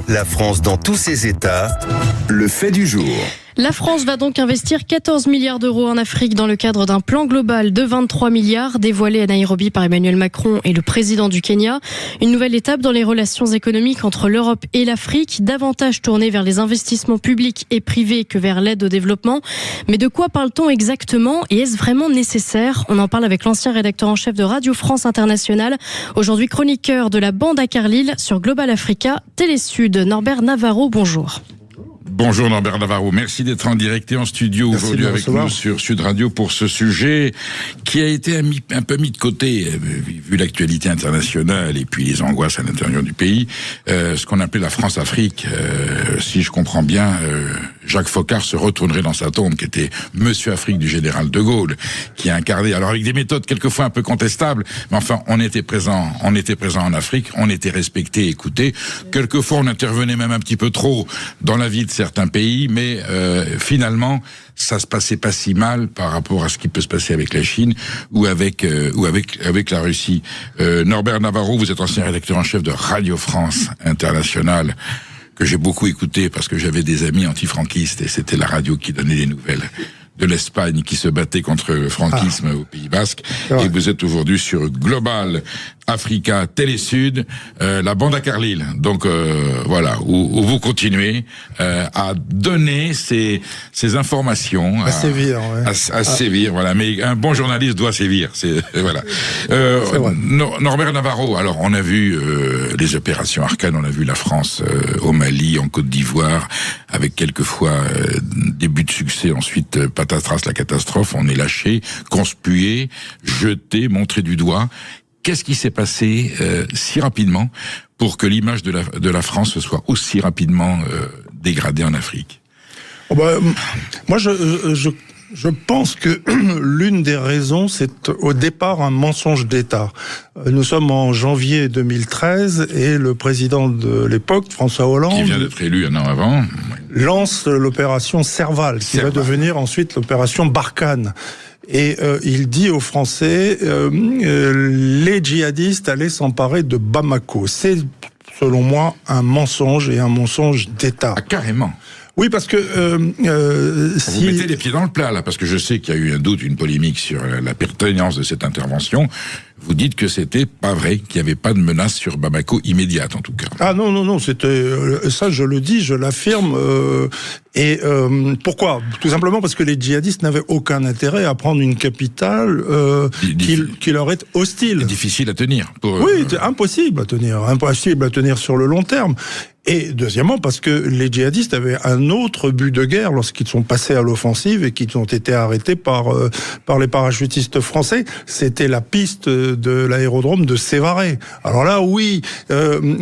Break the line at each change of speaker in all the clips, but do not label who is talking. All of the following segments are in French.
La France dans tous ses états, le fait du jour.
La France va donc investir 14 milliards d'euros en Afrique dans le cadre d'un plan global de 23 milliards dévoilé à Nairobi par Emmanuel Macron et le président du Kenya. Une nouvelle étape dans les relations économiques entre l'Europe et l'Afrique, davantage tournée vers les investissements publics et privés que vers l'aide au développement. Mais de quoi parle-t-on exactement et est-ce vraiment nécessaire ? On en parle avec l'ancien rédacteur en chef de Radio France Internationale, aujourd'hui chroniqueur de la bande à Carlyle sur Global Africa, Télé Sud. Norbert Navarro, bonjour.
Bonjour Norbert Navarro, merci d'être en direct et en studio aujourd'hui avec nous sur Sud Radio pour ce sujet qui a été un peu mis de côté, vu l'actualité internationale et puis les angoisses à l'intérieur du pays, ce qu'on appelait la France-Afrique. Si je comprends bien, Jacques Foccart se retournerait dans sa tombe, qui était Monsieur Afrique du général de Gaulle, qui a incarné, alors avec des méthodes quelquefois un peu contestables, mais enfin on était présent en Afrique, on était respecté, écouté. Quelquefois on intervenait même un petit peu trop dans la vie de certains pays, mais finalement ça se passait pas si mal par rapport à ce qui peut se passer avec la Chine ou avec la Russie. Norbert Navarro, vous êtes ancien rédacteur en chef de Radio France Internationale, que j'ai beaucoup écouté parce que j'avais des amis antifranquistes et c'était la radio qui donnait les nouvelles de l'Espagne qui se battait contre le franquisme au Pays Basque. Et vous êtes aujourd'hui sur Global Africa Télé Sud, la bande à Carlyle. Donc voilà, où vous continuez à donner ces informations,
à sévir,
à sévir. Voilà, mais un bon journaliste doit sévir. Voilà. Norbert Navarro. Alors on a vu les opérations Arcane, on a vu la France au Mali, en Côte d'Ivoire, avec quelquefois des buts de succès. Ensuite, patatras, la catastrophe. On est lâché, conspué, jeté, montré du doigt. Qu'est-ce qui s'est passé si rapidement pour que l'image de la France soit aussi rapidement dégradée en Afrique ?
Moi, je pense que l'une des raisons, c'est au départ un mensonge d'État. Nous sommes en janvier 2013 et le président de l'époque, François Hollande,
qui vient d'être élu un an avant,
lance l'opération Serval, qui va devenir ensuite l'opération Barkhane. Et il dit aux Français, les djihadistes allaient s'emparer de Bamako. C'est, selon moi, un mensonge et un mensonge d'État.
Ah, carrément.
Oui, parce que
vous mettez les pieds dans le plat là, parce que je sais qu'il y a eu un doute, une polémique sur la pertinence de cette intervention. Vous dites que c'était pas vrai, qu'il n'y avait pas de menace sur Bamako immédiate en tout cas.
Ah non, c'était ça, je le dis, je l'affirme. Pourquoi ? Tout simplement parce que les djihadistes n'avaient aucun intérêt à prendre une capitale qui leur est hostile.
Difficile à tenir.
Oui, impossible à tenir sur le long terme. Et deuxièmement, parce que les djihadistes avaient un autre but de guerre lorsqu'ils sont passés à l'offensive et qu'ils ont été arrêtés par les parachutistes français. C'était la piste de l'aérodrome de Sévaré. Alors là, oui,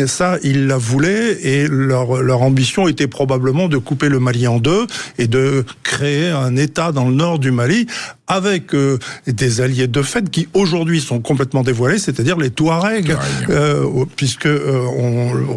ça, ils la voulaient et leur ambition était probablement de couper le Mali en deux et de créer un État dans le nord du Mali avec des alliés de fait qui aujourd'hui sont complètement dévoilés, c'est-à-dire les Touaregs, puisque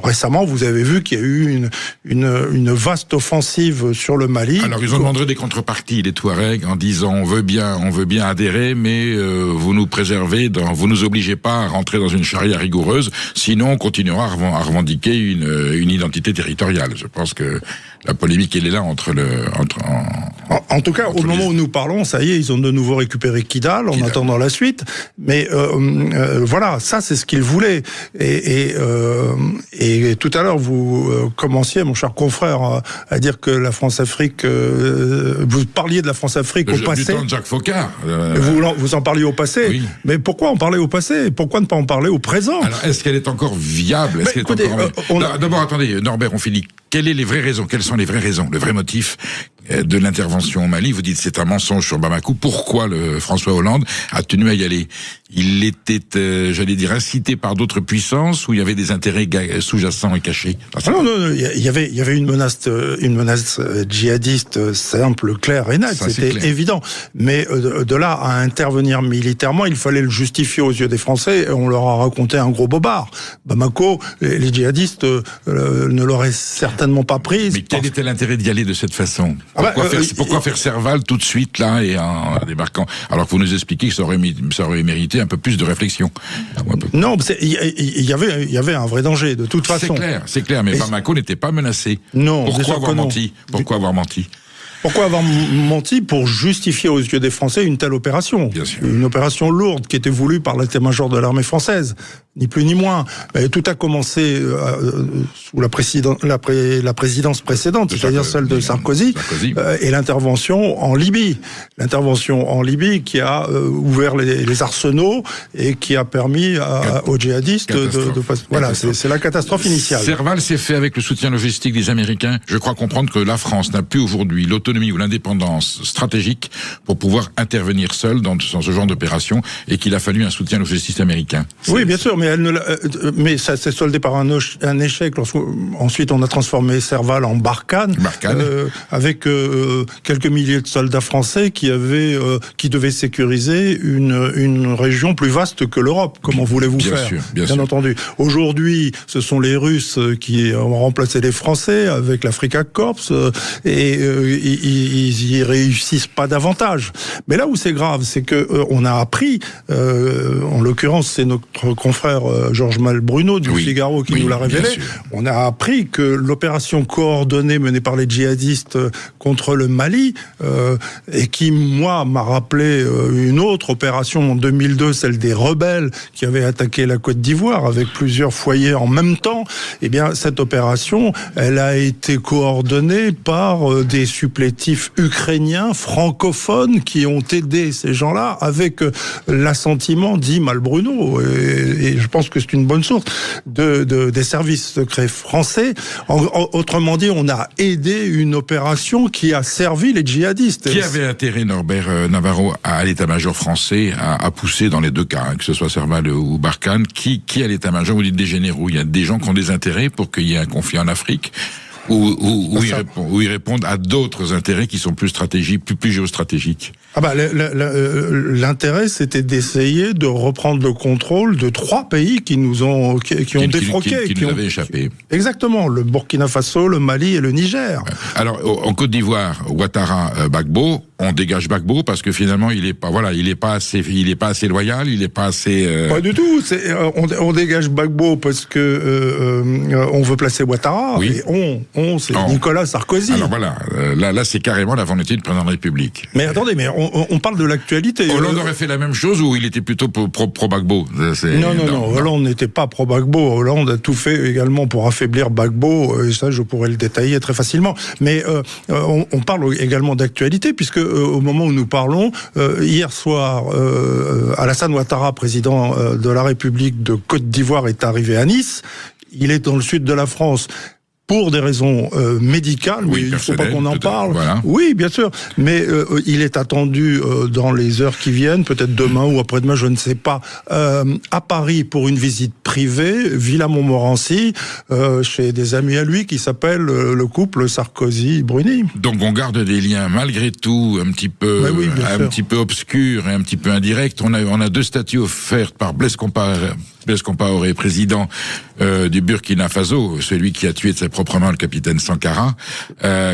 récemment vous avez vu qu'il y a eu une vaste offensive sur le Mali.
Alors ils ont demandé des contreparties, les Touaregs, en disant on veut bien adhérer, mais vous nous préservez, vous nous obligez pas à rentrer dans une charia rigoureuse, sinon on continuera à revendiquer une identité territoriale. Je pense que la polémique elle est là
en tout cas, au moment où nous parlons, ça y est, ils ont de nouveau récupéré Kidal en attendant la suite. Mais voilà, ça c'est ce qu'ils voulaient. Et tout à l'heure, vous commenciez, mon cher confrère, à dire que la France-Afrique, vous parliez de la France-Afrique au passé.
Du temps de Jacques Foccart.
Vous en parliez au passé. Oui. Mais pourquoi en parler au passé ? Pourquoi ne pas en parler au présent ?
Alors, est-ce qu'elle est encore viable ? D'abord, attendez, Norbert, on finit. Quelles sont les vraies raisons, le vrai motif de l'intervention au Mali? Vous dites c'est un mensonge sur Bamako. Pourquoi François Hollande a tenu à y aller? Il était, j'allais dire, incité par d'autres puissances ou il y avait des intérêts sous-jacents et cachés?
Non, il y avait une menace djihadiste simple, claire et nette, c'était évident. Mais de là à intervenir militairement, il fallait le justifier aux yeux des Français et on leur a raconté un gros bobard. Bamako, les djihadistes ne l'auraient certainement pas prise.
Mais quel était l'intérêt d'y aller de cette façon? Pourquoi faire Serval tout de suite là et en débarquant? Alors que vous nous expliquez que ça aurait mérité un peu plus de réflexion.
Non, il y avait un vrai danger, de toute façon.
C'est clair, mais Bamako n'était pas menacé.
Non,
Pourquoi avoir menti ? Pourquoi avoir menti ? Pour justifier aux yeux des Français une telle opération.
Bien sûr. Une opération lourde qui était voulue par l'état-major de l'armée française, ni plus ni moins. Et tout a commencé sous la présidence précédente, c'est-à-dire celle de Sarkozy. Et l'intervention en Libye. L'intervention en Libye qui a ouvert les arsenaux et qui a permis aux djihadistes de voilà, c'est la catastrophe initiale.
Serval s'est fait avec le soutien logistique des Américains. Je crois comprendre que la France n'a plus aujourd'hui l'autonomie ou l'indépendance stratégique pour pouvoir intervenir seule dans ce genre d'opération et qu'il a fallu un soutien logistique américain.
Oui, bien sûr, mais ça s'est soldé par un échec. Ensuite, on a transformé Serval en Barkhane. Avec quelques milliers de soldats français qui devaient sécuriser une région plus vaste que l'Europe. Comment voulez-vous faire ? Bien entendu. Aujourd'hui, ce sont les Russes qui ont remplacé les Français avec l'Africa Corps et ils y réussissent pas davantage. Mais là où c'est grave, c'est que on a appris, en l'occurrence, c'est notre confrère Georges Malbruno du Figaro qui nous l'a révélé. On a appris que l'opération coordonnée menée par les djihadistes contre le Mali, et qui, moi, m'a rappelé une autre opération en 2002, celle des rebelles qui avaient attaqué la Côte d'Ivoire avec plusieurs foyers en même temps. Eh bien, cette opération, elle a été coordonnée par des supplétifs ukrainiens, francophones, qui ont aidé ces gens-là avec l'assentiment, dit Malbruno, et je pense que c'est une bonne source, des services secrets français. Autrement dit, on a aidé une opération qui a servi les djihadistes.
Qui avait intérêt, Norbert Navarro, à l'état-major français à pousser dans les deux cas, que ce soit Serval ou Barkhane, qui à l'état-major, vous dites des généraux, il y a des gens qui ont des intérêts pour qu'il y ait un conflit en Afrique, où ils répondent à d'autres intérêts qui sont plus stratégiques, plus géostratégiques.
L'intérêt, c'était d'essayer de reprendre le contrôle de 3 pays qui nous ont défroqués,
qui nous avaient échappé.
Exactement, le Burkina Faso, le Mali et le Niger.
Alors en Côte d'Ivoire, Ouattara, Gbagbo, on dégage Gbagbo parce que finalement il est pas assez loyal, il est pas assez.
Pas du tout. On dégage Gbagbo parce que on veut placer Ouattara.
Oui.
Et c'est Nicolas Sarkozy.
Alors voilà, là c'est carrément la volonté du président de la République.
Mais attendez, on parle de l'actualité.
Hollande aurait fait la même chose ou il était plutôt pro Gbagbo?
Non, Hollande n'était pas pro Gbagbo. Hollande a tout fait également pour affaiblir Gbagbo, et ça je pourrais le détailler très facilement. Mais on parle également d'actualité puisque au moment où nous parlons, hier soir, Alassane Ouattara, président de la République de Côte d'Ivoire, est arrivé à Nice. Il est dans le sud de la France. Pour des raisons médicales, mais il ne faut pas qu'on en parle.
Voilà.
Oui, bien sûr, mais il est attendu dans les heures qui viennent, peut-être demain ou après-demain, je ne sais pas, à Paris pour une visite privée, Villa Montmorency, chez des amis à lui qui s'appellent le couple Sarkozy-Bruni.
Donc on garde des liens malgré tout un petit peu obscurs et un petit peu indirects. On a 2 statues offertes par Blaise Compaoré, président du Burkina Faso, celui qui a tué de ses propres mains le capitaine Sankara,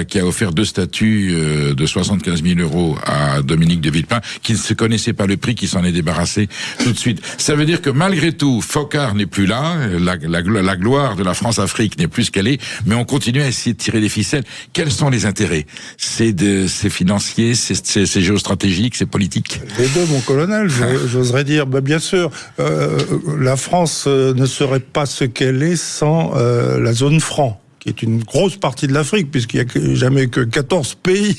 qui a offert 2 statues de 75 000 € à Dominique de Villepin, qui ne se connaissait pas le prix, qui s'en est débarrassé tout de suite. Ça veut dire que malgré tout, Foccart n'est plus là, la gloire de la France-Afrique n'est plus ce qu'elle est, mais on continue à essayer de tirer des ficelles. Quels sont les intérêts? C'est financier, c'est géostratégique, c'est politique?
Les deux, mon colonel, j'oserais dire. Bien sûr, la France ne serait pas ce qu'elle est sans la zone franc, qui est une grosse partie de l'Afrique, puisqu'il n'y a jamais que 14 pays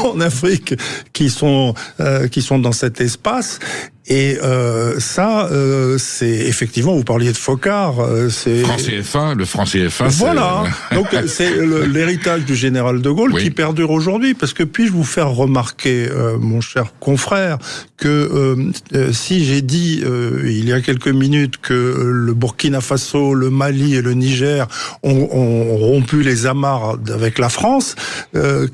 en Afrique qui sont dans cet espace. Et c'est effectivement, vous parliez de Foccart, c'est
le franc CFA.
Voilà. Donc c'est l'héritage du général de Gaulle qui perdure aujourd'hui. Parce que puis-je vous faire remarquer, mon cher confrère, que si j'ai dit il y a quelques minutes que le Burkina Faso, le Mali et le Niger ont rompu les amarres avec la France,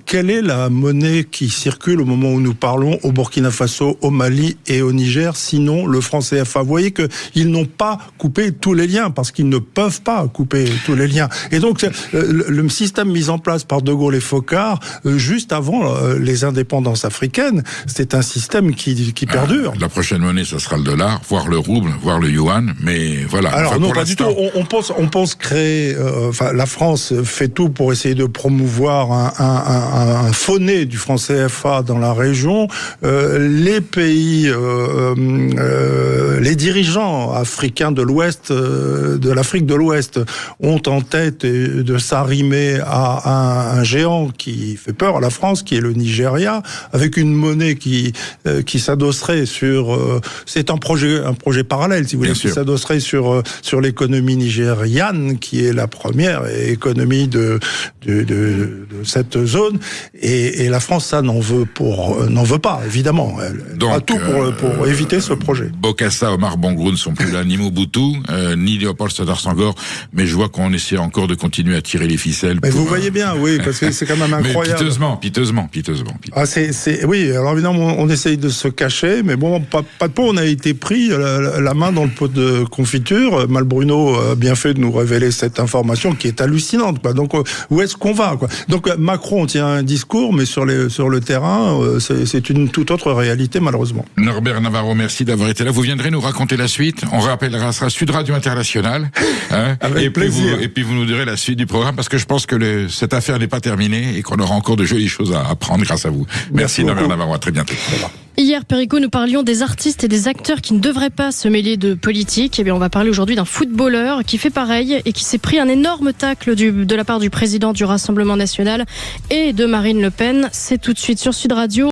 quelle est la monnaie qui circule au moment où nous parlons au Burkina Faso, au Mali et au Niger gère sinon le franc CFA. Vous voyez qu'ils n'ont pas coupé tous les liens, parce qu'ils ne peuvent pas couper tous les liens. Et donc, le système mis en place par De Gaulle et Foccart, juste avant les indépendances africaines, c'est un système qui perdure.
La prochaine monnaie, ça sera le dollar, voire le rouble, voire le yuan, mais voilà.
Alors non, pas du tout. On pense créer... la France fait tout pour essayer de promouvoir un faux-nez du franc CFA dans la région. Les pays, les dirigeants africains de l'Ouest, de l'Afrique de l'Ouest, ont en tête de s'arrimer à un géant qui fait peur à la France, qui est le Nigeria, avec une monnaie qui s'adosserait sur... c'est un projet parallèle, si vous voulez, qui s'adosserait sur l'économie nigériane, qui est la première économie de cette zone. Et la France, ça, n'en veut pas, évidemment. Elle fera tout pour éviter ce projet.
Bokassa, Omar Bongo ne sont plus là, ni Mobutu, ni Léopold Sédar Senghor, mais je vois qu'on essaie encore de continuer à tirer les ficelles.
Mais vous voyez bien, oui, parce que c'est quand même incroyable.
Mais piteusement.
Ah, oui, alors évidemment, on essaye de se cacher, mais bon, pas de peau, on a été pris la main dans le pot de confiture. Malbruno a bien fait de nous révéler cette information qui est hallucinante, quoi. Donc, où est-ce qu'on va, quoi? Donc, Macron tient un discours, mais sur le terrain, c'est une toute autre réalité, malheureusement.
Norbert Navarro, merci d'avoir été là. Vous viendrez nous raconter la suite. On rappellera, ça sera Sud Radio International.
Avec plaisir.
Et puis vous nous direz la suite du programme, parce que je pense que cette affaire n'est pas terminée et qu'on aura encore de jolies choses à apprendre grâce à vous. Merci Norbert Navarro, à très bientôt.
Hier, Perico, nous parlions des artistes et des acteurs qui ne devraient pas se mêler de politique. Eh bien, on va parler aujourd'hui d'un footballeur qui fait pareil et qui s'est pris un énorme tacle de la part du président du Rassemblement National et de Marine Le Pen. C'est tout de suite sur Sud Radio.